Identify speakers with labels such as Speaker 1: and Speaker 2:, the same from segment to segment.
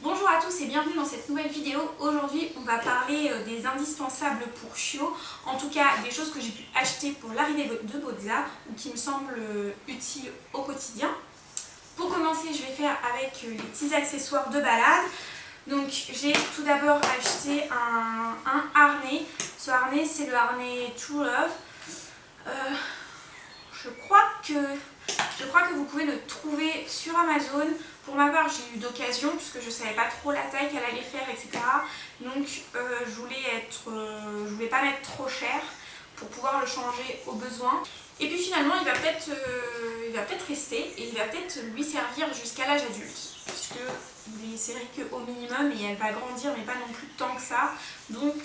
Speaker 1: Bonjour à tous et bienvenue dans cette nouvelle vidéo. Aujourd'hui on va parler des indispensables pour Chio, en tout cas des choses que j'ai pu acheter pour l'arrivée de Bozza ou qui me semblent utiles au quotidien. Pour commencer je vais faire avec les petits accessoires de balade. Donc j'ai tout d'abord acheté un harnais. Ce harnais c'est le harnais True Love. Je crois que vous pouvez le trouver sur Amazon. Pour ma part, j'ai eu d'occasion puisque je ne savais pas trop la taille qu'elle allait faire, etc. Donc je voulais pas mettre trop cher pour pouvoir le changer au besoin. Et puis finalement, il va peut-être rester et il va peut-être lui servir jusqu'à l'âge adulte. Puisque il est serré qu'au minimum et elle va grandir, mais pas non plus tant que ça. Donc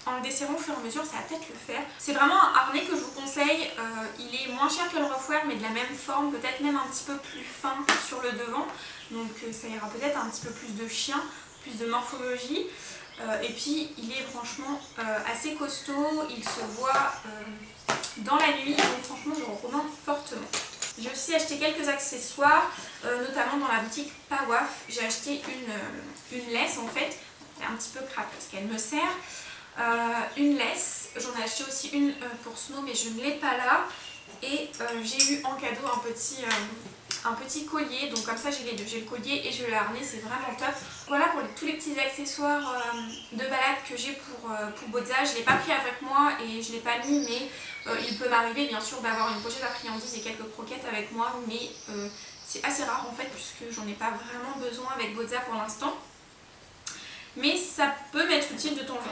Speaker 1: en le desserrant au fur et à mesure, ça va peut-être le faire. C'est vraiment un harnais que je vous conseille. Il est moins cher que le Rough Wear, mais de la même forme, peut-être même un petit peu plus fin sur le devant. Donc ça ira peut-être un petit peu plus de chien, plus de morphologie. Et puis il est franchement assez costaud, il se voit dans la nuit, donc franchement je le recommande fortement. J'ai aussi acheté quelques accessoires, notamment dans la boutique Pawaf. J'ai acheté une laisse en fait, elle est un petit peu craque parce qu'elle me sert. Une laisse, j'en ai acheté aussi une pour Snow mais je ne l'ai pas là. Et j'ai eu en cadeau un petit collier, donc comme ça j'ai les deux, j'ai le collier et j'ai le harnais, c'est vraiment top. Voilà pour tous les petits accessoires de balade que j'ai pour Bozza. Je ne l'ai pas pris avec moi et je ne l'ai pas mis, mais il peut m'arriver bien sûr d'avoir une pochette à friandises et quelques croquettes avec moi, mais c'est assez rare en fait puisque j'en ai pas vraiment besoin avec Bozza pour l'instant. Mais ça peut m'être utile de temps en temps.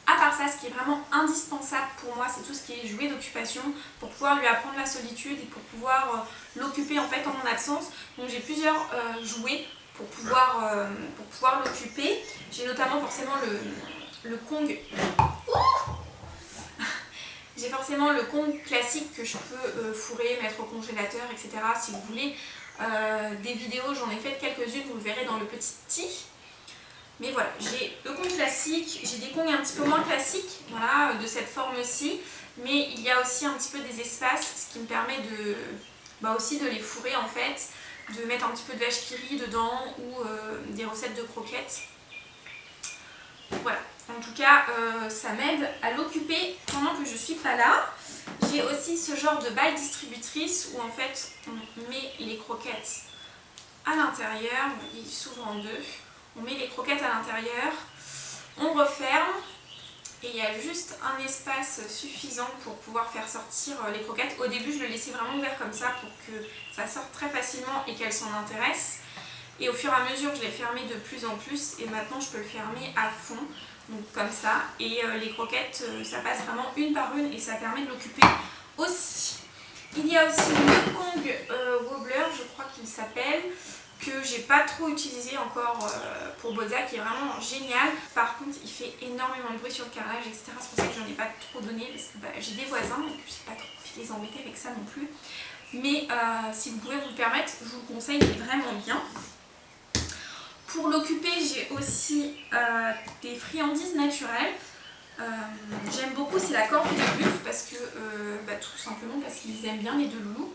Speaker 1: À part ça, ce qui est vraiment indispensable pour moi, c'est tout ce qui est jouet d'occupation pour pouvoir lui apprendre la solitude et pour pouvoir l'occuper en fait en mon absence. Donc j'ai plusieurs jouets pour pouvoir l'occuper. J'ai notamment forcément le Kong. J'ai forcément le Kong classique que je peux fourrer, mettre au congélateur, etc. Si vous voulez des vidéos, j'en ai fait quelques-unes, vous le verrez dans le petit i. Mais voilà, j'ai le Kong classique, j'ai des Kongs un petit peu moins classiques, voilà, de cette forme-ci. Mais il y a aussi un petit peu des espaces, ce qui me permet aussi de les fourrer en fait, de mettre un petit peu de vache qui rit dedans ou des recettes de croquettes. Voilà, en tout cas, ça m'aide à l'occuper pendant que je suis pas là. J'ai aussi ce genre de balle distributrice où en fait on met les croquettes à l'intérieur, il s'ouvre en deux. On met les croquettes à l'intérieur, on referme et il y a juste un espace suffisant pour pouvoir faire sortir les croquettes. Au début, je le laissais vraiment ouvert comme ça pour que ça sorte très facilement et qu'elles s'en intéressent. Et au fur et à mesure, je l'ai fermé de plus en plus et maintenant, je peux le fermer à fond, donc comme ça. Et les croquettes, ça passe vraiment une par une et ça permet de l'occuper aussi. Il y a aussi le Kong Wobbler, je crois qu'il s'appelle, que j'ai pas trop utilisé encore pour Bozza, qui est vraiment génial. Par contre il fait énormément de bruit sur le carrelage, etc. C'est pour ça que j'en ai pas trop donné parce que j'ai des voisins donc j'ai pas trop envie de les embêter avec ça non plus. Mais si vous pouvez vous le permettre, je vous le conseille, il est vraiment bien. Pour l'occuper, j'ai aussi des friandises naturelles. J'aime beaucoup, c'est la corne de buffle parce que tout simplement parce qu'ils aiment bien les deux loulous.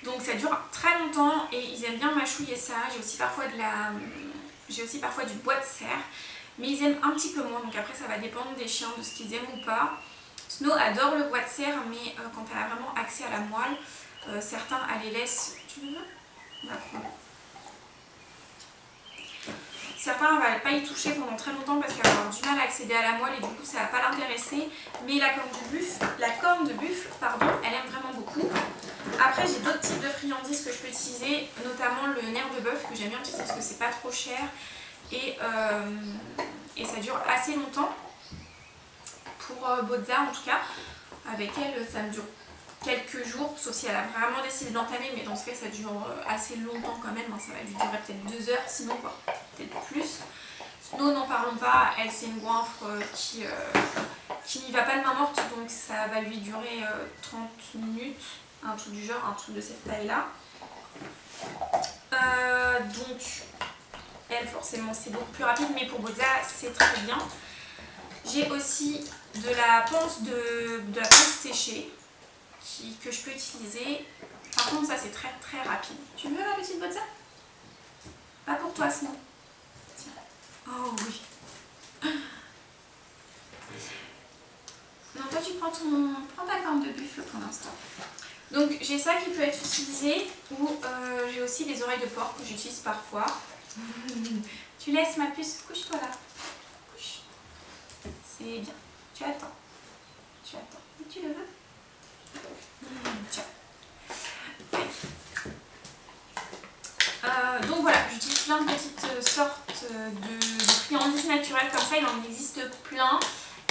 Speaker 1: Donc ça dure très longtemps et ils aiment bien mâchouiller ça. J'ai aussi parfois du bois de serre, mais ils aiment un petit peu moins. Donc après ça va dépendre des chiens, de ce qu'ils aiment ou pas. Snow adore le bois de serre, mais quand elle a vraiment accès à la moelle, certains elle les laissent. Tu veux? On va prendre. Certains ne vont pas y toucher pendant très longtemps parce qu'elle va avoir du mal à accéder à la moelle et du coup ça ne va pas l'intéresser. Mais la corne de buffle, elle aime vraiment beaucoup. Après j'ai d'autres types de friandises que je peux utiliser, notamment le nerf de bœuf que j'aime bien utiliser parce que c'est pas trop cher et ça dure assez longtemps. Pour Bozza en tout cas, avec elle ça me dure quelques jours, sauf si elle a vraiment décidé d'entamer, mais dans ce cas ça dure assez longtemps quand même, ça va lui durer peut-être 2 heures, sinon peut-être plus. Snow, n'en parlons pas, elle c'est une goinfre qui n'y va pas de main morte, donc ça va lui durer 30 minutes, un truc du genre, un truc de cette taille là. Donc elle forcément c'est beaucoup plus rapide, mais pour Bozza c'est très bien. J'ai aussi de la panse séchée que je peux utiliser. Par contre ça c'est très très rapide. Tu veux la petite Bozza? Pas pour toi Snow. buffle pour l'instant. Donc j'ai ça qui peut être utilisé, ou j'ai aussi des oreilles de porc que j'utilise parfois. Tu laisses ma puce, couche-toi là. Couche. C'est bien. Tu attends. Tu attends. Et tu le veux? Tiens. Donc voilà, j'utilise plein de petites sortes de friandises naturelles comme ça, il en existe plein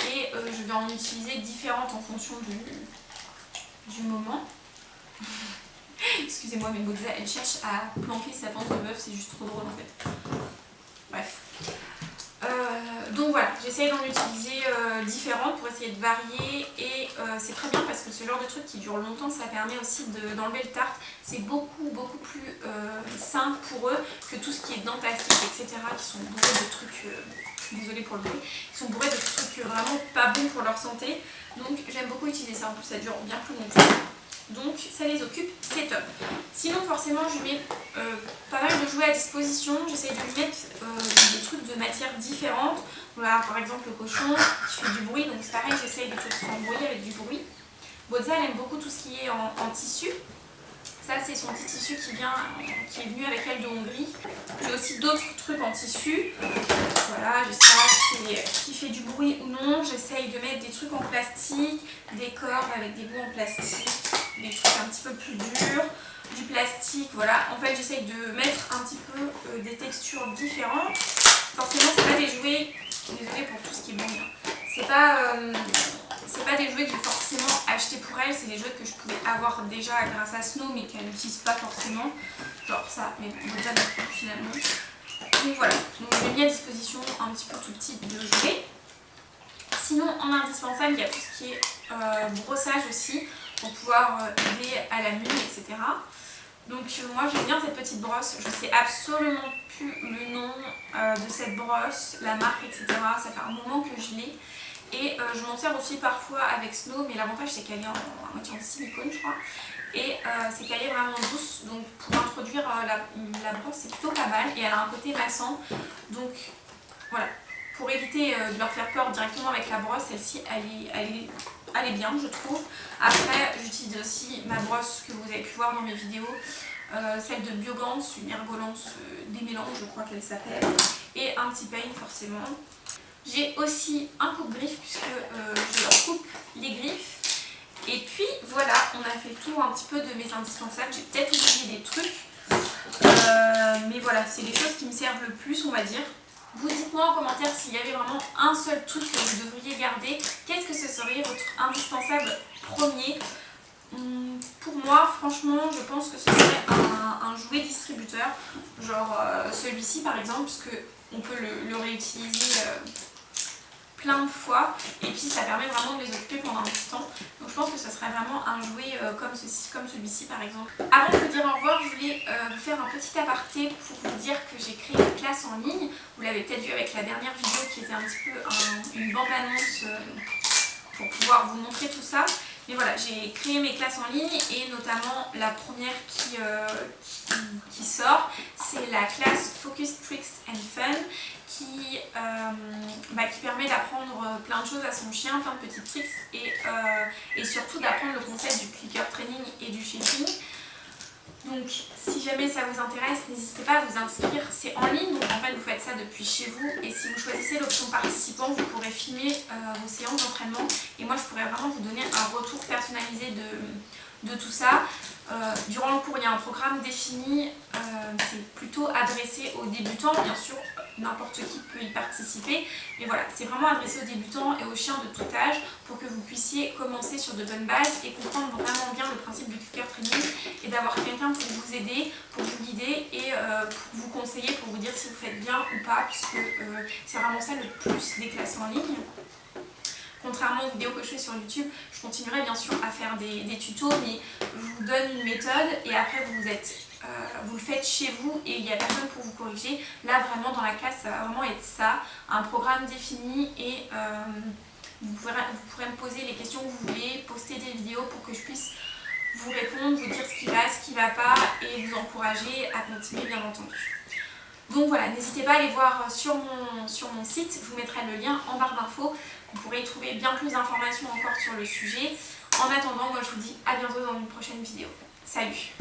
Speaker 1: et je vais en utiliser différentes en fonction du moment. Excusez-moi, mais Boza elle cherche à planquer sa pente de bœuf, c'est juste trop drôle en fait. Bref. Donc voilà, j'essaye d'en utiliser différentes pour essayer de varier et c'est très bien parce que ce genre de truc qui dure longtemps, ça permet aussi d'enlever le tartre. C'est beaucoup plus sain pour eux que tout ce qui est dents plastique, etc. qui sont bourrés de trucs, désolée pour le bruit, qui sont bourrés de trucs vraiment pas bons pour leur santé. Donc j'aime beaucoup utiliser ça, en plus ça dure bien plus longtemps. Donc ça les occupe, c'est top. Sinon forcément je mets pas mal de jouets à disposition, j'essaye de lui mettre des trucs de matières différentes. Voilà, par exemple le cochon qui fait du bruit, donc c'est pareil, j'essaye des trucs sans bruit avec du bruit. Boza elle aime beaucoup tout ce qui est en tissu. Ça c'est son petit tissu qui est venu avec elle de Hongrie. J'ai aussi d'autres trucs en tissu. Voilà, j'ai ça qui fait du bruit ou non. J'essaye de mettre des trucs en plastique, des cordes avec des bouts en plastique, des trucs un petit peu plus durs, du plastique, voilà. En fait j'essaye de mettre un petit peu des textures différentes. Forcément c'est pas des jouets, désolée pour tout ce qui est bon, c'est pas des jouets que j'ai forcément acheté pour elle, c'est des jouets que je pouvais avoir déjà grâce à Snow mais qu'elle n'utilise pas forcément, genre ça, mais déjà finalement. Donc voilà, donc j'ai mis à disposition un petit peu tout petit de jouets. Sinon en indispensable il y a tout ce qui est brossage aussi pour pouvoir aider à la mine, etc. Donc moi j'aime bien cette petite brosse, je sais absolument plus le nom de cette brosse, la marque, etc. Ça fait un moment que je l'ai. Et je m'en sers aussi parfois avec Snow, mais l'avantage c'est qu'elle est à moitié en silicone je crois. Et c'est qu'elle est vraiment douce, donc pour introduire la brosse c'est plutôt pas mal. Et elle a un côté massant, donc voilà. Pour éviter de leur faire peur directement avec la brosse, celle-ci elle est bien je trouve. Après j'utilise aussi ma brosse que vous avez pu voir dans mes vidéos, celle de Biogance, une ergolance des mélanges je crois qu'elle s'appelle, et un petit peigne forcément. J'ai aussi un coupe-griffe puisque je leur coupe les griffes. Et puis voilà, on a fait le tour un petit peu de mes indispensables. J'ai peut-être oublié des trucs, mais voilà, c'est les choses qui me servent le plus on va dire. Vous dites-moi en commentaire s'il y avait vraiment un seul truc que vous devriez garder. Qu'est-ce que ce serait votre indispensable premier? Pour moi, franchement, je pense que ce serait un jouet distributeur, genre celui-ci par exemple, puisque on peut le réutiliser plein de fois et puis ça permet vraiment de les occuper pendant un petit temps. Donc je pense que ce serait vraiment un jouet comme celui-ci par exemple. Avant de vous dire au revoir, je voulais vous faire un petit aparté pour vous dire que j'ai créé une classe en ligne. Vous l'avez peut-être vu avec la dernière vidéo qui était un petit peu une bande-annonce pour pouvoir vous montrer tout ça. Mais voilà, j'ai créé mes classes en ligne et notamment la première qui sort, c'est la classe Focus Tricks and Fun qui permet d'apprendre plein de choses à son chien, plein de petits tricks et surtout d'apprendre le concept du clicker training et du shaping. Donc si jamais ça vous intéresse, n'hésitez pas à vous inscrire, c'est en ligne, donc en fait vous faites ça depuis chez vous et si vous choisissez l'option participant, vous pourrez filmer vos séances d'entraînement et moi je pourrais vraiment vous donner un retour personnalisé de tout ça. Durant le cours il y a un programme défini, c'est plutôt adressé aux débutants, bien sûr n'importe qui peut y participer, mais voilà, c'est vraiment adressé aux débutants et aux chiens de tout âge pour que vous puissiez commencer sur de bonnes bases et comprendre vraiment bien le principe du clicker training et d'avoir quelqu'un pour vous aider, pour vous guider et pour vous conseiller, pour vous dire si vous faites bien ou pas, puisque c'est vraiment ça le plus des classes en ligne. Contrairement aux vidéos que je fais sur YouTube, je continuerai bien sûr à faire des tutos, mais je vous donne une méthode et après vous le faites chez vous et il n'y a personne pour vous corriger. Là vraiment dans la classe ça va vraiment être ça, un programme défini et vous pourrez me poser les questions que vous voulez, poster des vidéos pour que je puisse vous répondre, vous dire ce qui va pas et vous encourager à continuer bien entendu. Donc voilà, n'hésitez pas à aller voir sur mon site, je vous mettrai le lien en barre d'infos. Vous pourrez y trouver bien plus d'informations encore sur le sujet. En attendant, moi je vous dis à bientôt dans une prochaine vidéo. Salut!